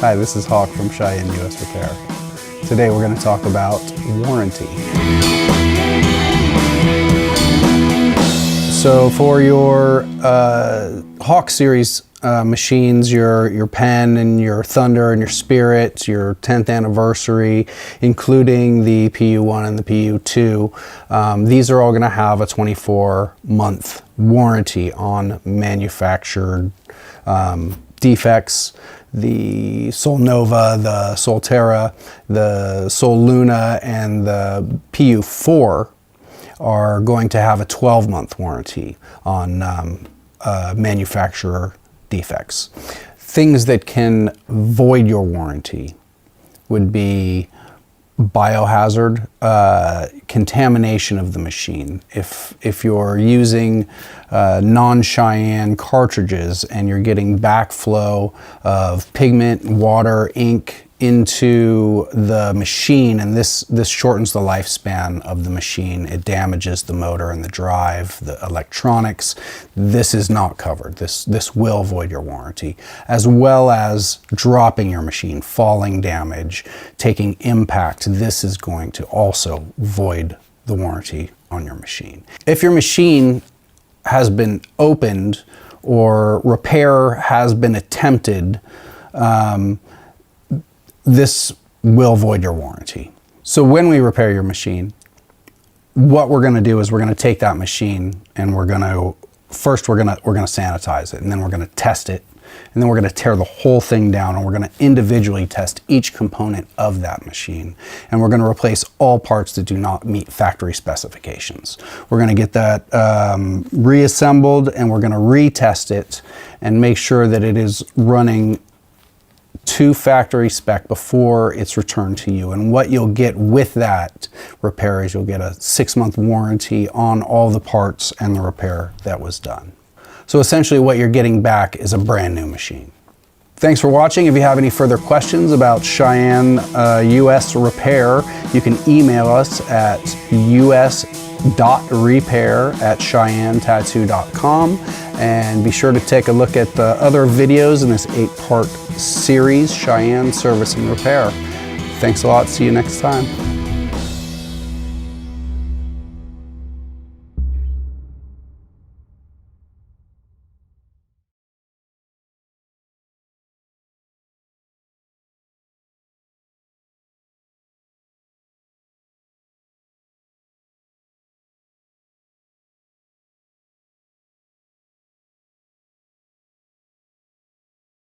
Hi, this is Hawk from Cheyenne US Repair. Today we're going to talk about warranty. So for your Hawk series machines, your Pen and your Thunder and your Spirit, your 10th anniversary, including the PU1 and the PU2, these are all going to have a 24-month warranty on manufactured defects. The Sol Nova, the Solterra, the Sol Luna, and the PU4 are going to have a 12-month warranty on manufacturer defects. Things that can void your warranty would be biohazard, contamination of the machine. If you're using non-Cheyenne cartridges and you're getting backflow of pigment, water, ink into the machine, and this shortens the lifespan of the machine, it damages the motor and the drive, the electronics, this is not covered. This will void your warranty, as well as dropping your machine, falling damage, taking impact. This is going to also void the warranty on your machine. If your machine has been opened or repair has been attempted, this will void your warranty. So when we repair your machine, what we're going to do is we're going to take that machine and we're going to sanitize it, and then we're going to test it, and then we're going to tear the whole thing down, and we're going to individually test each component of that machine, and we're going to replace all parts that do not meet factory specifications. We're going to get that reassembled, and we're going to retest it and make sure that it is running to factory spec before it's returned to you. And what you'll get with that repair is you'll get a 6-month warranty on all the parts and the repair that was done. So essentially what you're getting back is a brand new machine. Thanks for watching. If you have any further questions about Cheyenne US Repair, you can email us at us.repair@cheyennetattoo.com, and be sure to take a look at the other videos in this 8-part series, Cheyenne Service and Repair. Thanks a lot. See you next time.